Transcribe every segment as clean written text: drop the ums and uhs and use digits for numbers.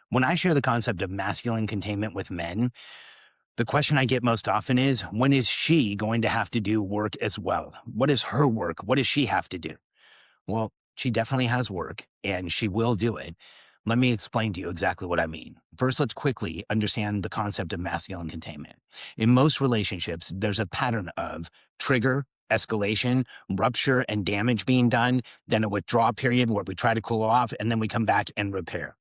When I share the concept of masculine containment with men, the question I get most often is, when is she going to have to do work as well? What is her work? What does she have to do? Well, she definitely has work and she will do it. Let me explain to you exactly what I mean. First, let's quickly understand the concept of masculine containment. In most relationships, there's a pattern of trigger, escalation, rupture, and damage being done, then a withdrawal period where we try to cool off, and then we come back and repair.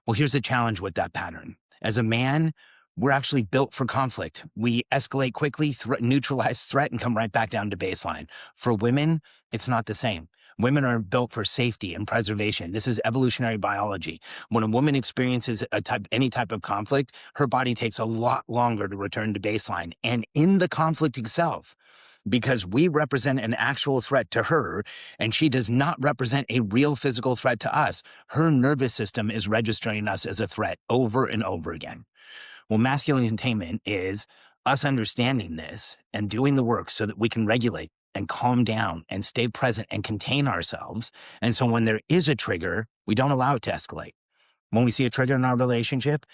Well, here's the challenge with that pattern. As a man, we're actually built for conflict. We escalate quickly, neutralize threat, and come right back down to baseline. For women, it's not the same. Women are built for safety and preservation. This is evolutionary biology. When a woman experiences any type of conflict, her body takes a lot longer to return to baseline. And in the conflict itself, because we represent an actual threat to her, and she does not represent a real physical threat to us, her nervous system is registering us as a threat over and over again. Well, masculine containment is us understanding this and doing the work so that we can regulate and calm down and stay present and contain ourselves. And so when there is a trigger, we don't allow it to escalate. When we see a trigger in our relationship,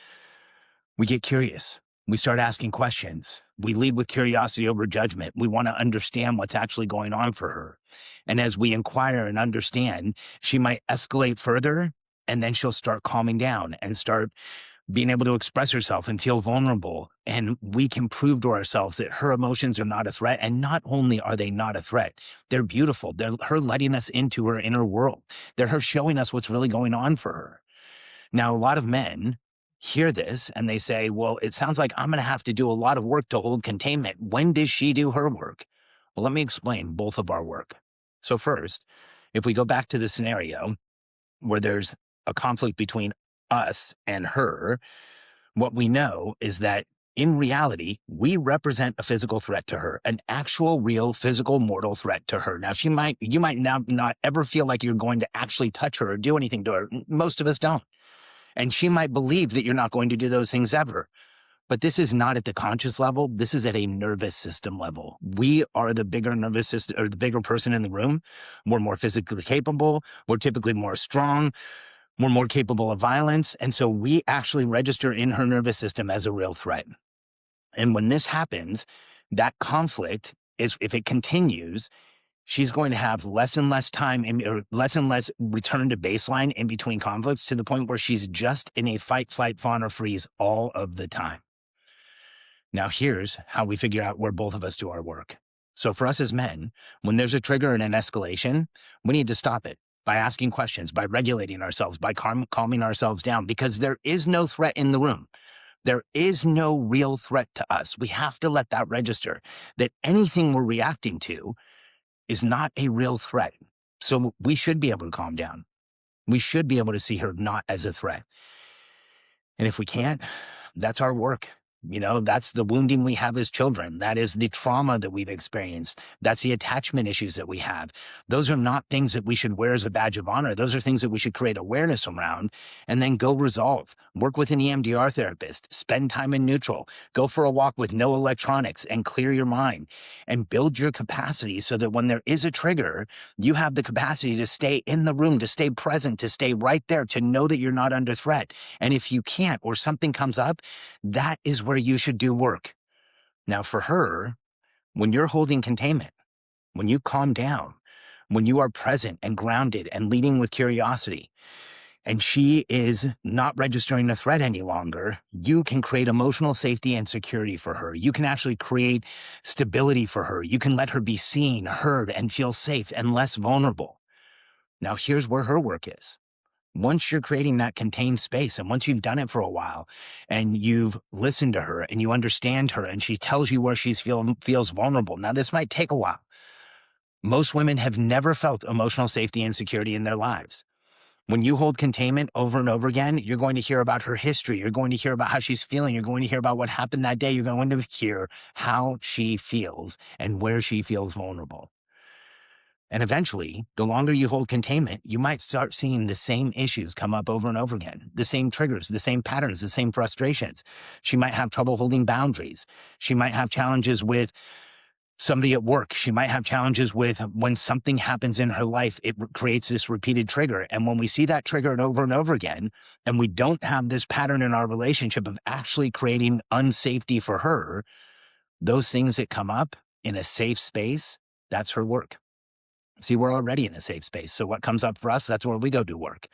we get curious. We start asking questions. We lead with curiosity over judgment. We want to understand what's actually going on for her. And as we inquire and understand, she might escalate further, and then she'll start calming down and start being able to express herself and feel vulnerable. And we can prove to ourselves that her emotions are not a threat. And not only are they not a threat, they're beautiful. They're her letting us into her inner world. They're her showing us what's really going on for her. Now, a lot of men hear this and they say, well, it sounds like I'm going to have to do a lot of work to hold containment. When does she do her work? Well, let me explain both of our work. So first, if we go back to the scenario where there's a conflict between us and her, what we know is that in reality, we represent a physical threat to her, an actual, real, physical, mortal threat to her. Now, you might now not ever feel like you're going to actually touch her or do anything to her. Most of us don't. And she might believe that you're not going to do those things ever. But this is not at the conscious level. This is at a nervous system level. We are the bigger nervous system, or the bigger person in the room. We're more physically capable. We're typically more strong. We're more capable of violence. And so we actually register in her nervous system as a real threat. And when this happens, that conflict is, if it continues, she's going to have less and less time or less and less return to baseline in between conflicts, to the point where she's just in a fight, flight, fawn, or freeze all of the time. Now, here's how we figure out where both of us do our work. So for us as men, when there's a trigger and an escalation, we need to stop it by asking questions, by regulating ourselves, by calming ourselves down, because there is no threat in the room. There is no real threat to us. We have to let that register, that anything we're reacting to is not a real threat. So we should be able to calm down. We should be able to see her not as a threat. And if we can't, that's our work. You know, that's the wounding we have as children. That is the trauma that we've experienced. That's the attachment issues that we have. Those are not things that we should wear as a badge of honor. Those are things that we should create awareness around and then go resolve. Work with an EMDR therapist. Spend time in neutral. Go for a walk with no electronics and clear your mind and build your capacity so that when there is a trigger, you have the capacity to stay in the room, to stay present, to stay right there, to know that you're not under threat. And if you can't, or something comes up, that is where you should do work. Now, for her, when you're holding containment, when you calm down, when you are present and grounded and leading with curiosity, and she is not registering a threat any longer, you can create emotional safety and security for her. You can actually create stability for her. You can let her be seen, heard, and feel safe and less vulnerable. Now, here's where her work is. Once you're creating that contained space, and once you've done it for a while and you've listened to her and you understand her and she tells you where she feels vulnerable. Now, this might take a while. Most women have never felt emotional safety and security in their lives. When you hold containment over and over again, you're going to hear about her history. You're going to hear about how she's feeling. You're going to hear about what happened that day. You're going to hear how she feels and where she feels vulnerable. And eventually, the longer you hold containment, you might start seeing the same issues come up over and over again, the same triggers, the same patterns, the same frustrations. She might have trouble holding boundaries. She might have challenges with Somebody at work, she might have challenges with when something happens in her life, it creates this repeated trigger. And when we see that trigger over and over again, and we don't have this pattern in our relationship of actually creating unsafety for her, those things that come up in a safe space, that's her work. See, we're already in a safe space. So what comes up for us, that's where we go do work.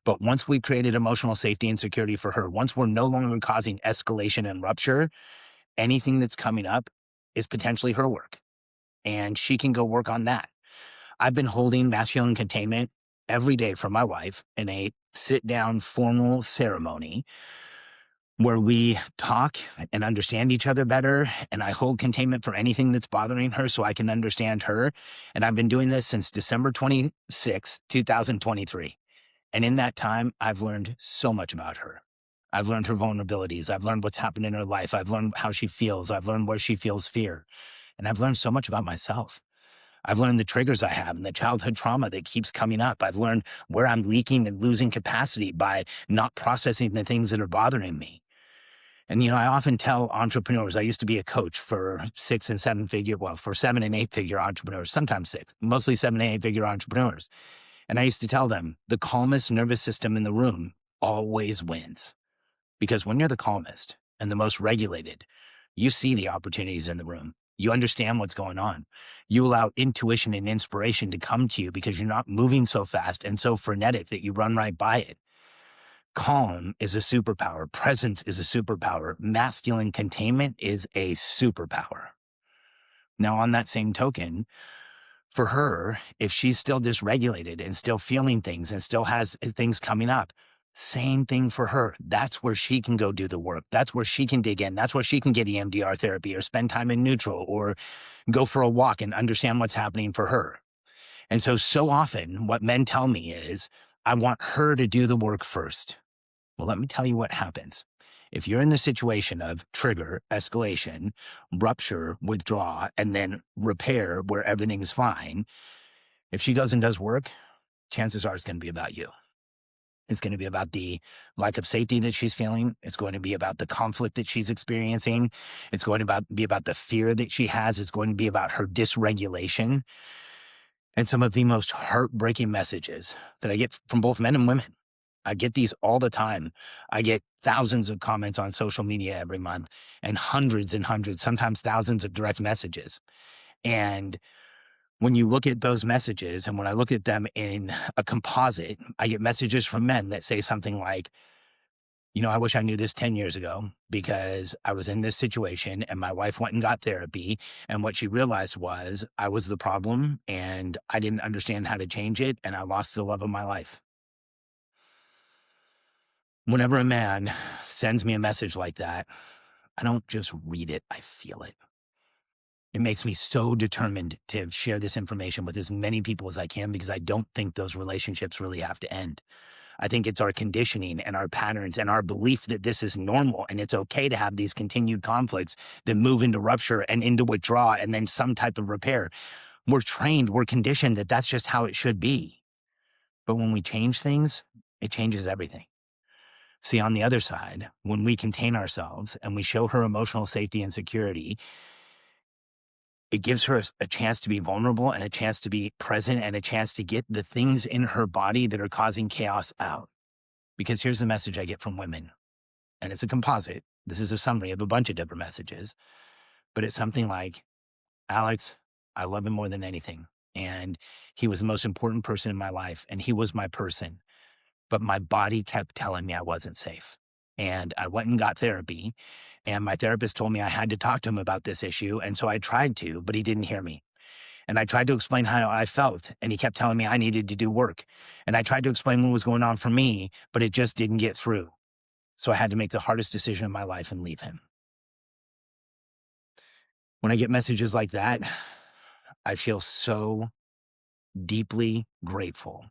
But once we've created emotional safety and security for her, once we're no longer causing escalation and rupture, anything that's coming up is potentially her work. And she can go work on that. I've been holding masculine containment every day for my wife in a sit-down formal ceremony where we talk and understand each other better, and I hold containment for anything that's bothering her so I can understand her. And I've been doing this since December 26, 2023. And in that time, I've learned so much about her. I've learned her vulnerabilities. I've learned what's happened in her life. I've learned how she feels. I've learned where she feels fear. And I've learned so much about myself. I've learned the triggers I have and the childhood trauma that keeps coming up. I've learned where I'm leaking and losing capacity by not processing the things that are bothering me. And, I often tell entrepreneurs, I used to be a coach for for 7 and 8 figure entrepreneurs, sometimes 6, mostly 7 and 8 figure entrepreneurs. And I used to tell them the calmest nervous system in the room always wins. Because when you're the calmest and the most regulated, you see the opportunities in the room. You understand what's going on. You allow intuition and inspiration to come to you because you're not moving so fast and so frenetic that you run right by it. Calm is a superpower. Presence is a superpower. Masculine containment is a superpower. Now, on that same token, for her, if she's still dysregulated and still feeling things and still has things coming up, same thing for her. That's where she can go do the work. That's where she can dig in. That's where she can get EMDR therapy or spend time in neutral or go for a walk and understand what's happening for her. And so often what men tell me is, I want her to do the work first. Well, let me tell you what happens. If you're in the situation of trigger, escalation, rupture, withdraw, and then repair where everything's fine, if she goes and does work, chances are it's going to be about you. It's going to be about the lack of safety that she's feeling. It's going to be about the conflict that she's experiencing. It's going to be about the fear that she has. It's going to be about her dysregulation. And some of the most heartbreaking messages that I get from both men and women. I get these all the time. I get thousands of comments on social media every month and hundreds, sometimes thousands of direct messages. And when you look at those messages and when I look at them in a composite, I get messages from men that say something like, I wish I knew this 10 years ago because I was in this situation and my wife went and got therapy. And what she realized was I was the problem and I didn't understand how to change it. And I lost the love of my life. Whenever a man sends me a message like that, I don't just read it, I feel it. It makes me so determined to share this information with as many people as I can because I don't think those relationships really have to end. I think it's our conditioning and our patterns and our belief that this is normal and it's okay to have these continued conflicts that move into rupture and into withdrawal and then some type of repair. We're trained, we're conditioned that that's just how it should be. But when we change things, it changes everything. See, on the other side, when we contain ourselves and we show her emotional safety and security, it gives her a chance to be vulnerable and a chance to be present and a chance to get the things in her body that are causing chaos out. Because here's the message I get from women, and it's a composite. This is a summary of a bunch of different messages, but it's something like, Alex, I love him more than anything. And he was the most important person in my life, and he was my person. But my body kept telling me I wasn't safe. And I went and got therapy, and my therapist told me I had to talk to him about this issue. And so I tried to, but he didn't hear me. And I tried to explain how I felt, and he kept telling me I needed to do work. And I tried to explain what was going on for me, but it just didn't get through. So I had to make the hardest decision of my life and leave him. When I get messages like that, I feel so deeply grateful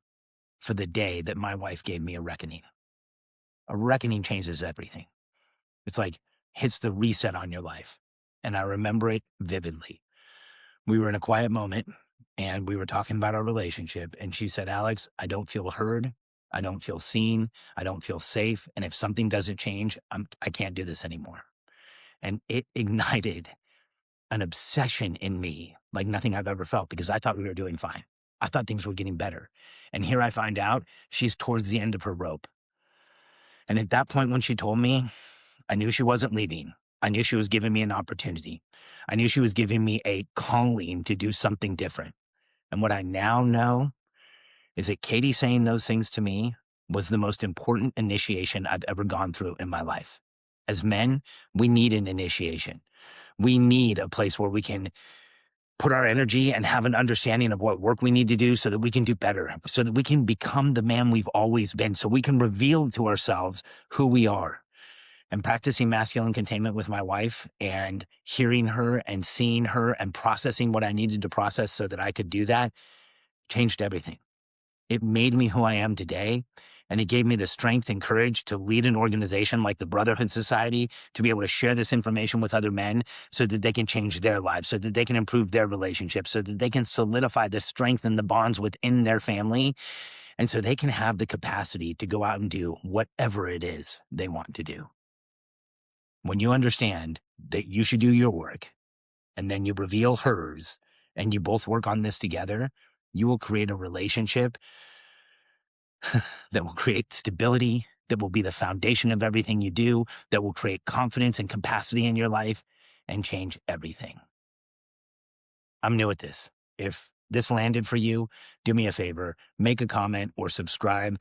for the day that my wife gave me a reckoning. A reckoning changes everything. It's like hits the reset on your life. And I remember it vividly. We were in a quiet moment and we were talking about our relationship. And she said, Alex, I don't feel heard. I don't feel seen. I don't feel safe. And if something doesn't change, I can't do this anymore. And it ignited an obsession in me like nothing I've ever felt because I thought we were doing fine. I thought things were getting better. And here I find out she's towards the end of her rope. And at that point, when she told me, I knew she wasn't leaving. I knew she was giving me an opportunity. I knew she was giving me a calling to do something different. And what I now know is that Katie saying those things to me was the most important initiation I've ever gone through in my life. As men, we need an initiation. We need a place where we can put our energy and have an understanding of what work we need to do so that we can do better, so that we can become the man we've always been, so we can reveal to ourselves who we are. And practicing masculine containment with my wife and hearing her and seeing her and processing what I needed to process so that I could do that changed everything. It made me who I am today. And it gave me the strength and courage to lead an organization like the Brotherhood Society, to be able to share this information with other men so that they can change their lives, so that they can improve their relationships, so that they can solidify the strength and the bonds within their family, and so they can have the capacity to go out and do whatever it is they want to do. When you understand that you should do your work and then you reveal hers and you both work on this together, you will create a relationship that will create stability, that will be the foundation of everything you do, that will create confidence and capacity in your life and change everything. I'm new at this. If this landed for you, do me a favor, make a comment or subscribe.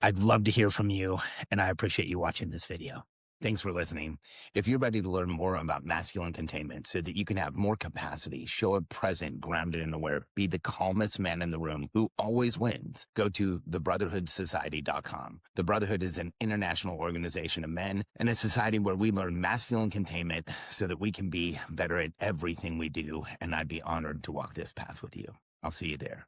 I'd love to hear from you, and I appreciate you watching this video. Thanks for listening. If you're ready to learn more about masculine containment so that you can have more capacity, show up present, grounded, and aware, be the calmest man in the room who always wins, go to thebrotherhoodsociety.com. The Brotherhood is an international organization of men and a society where we learn masculine containment so that we can be better at everything we do, and I'd be honored to walk this path with you. I'll see you there.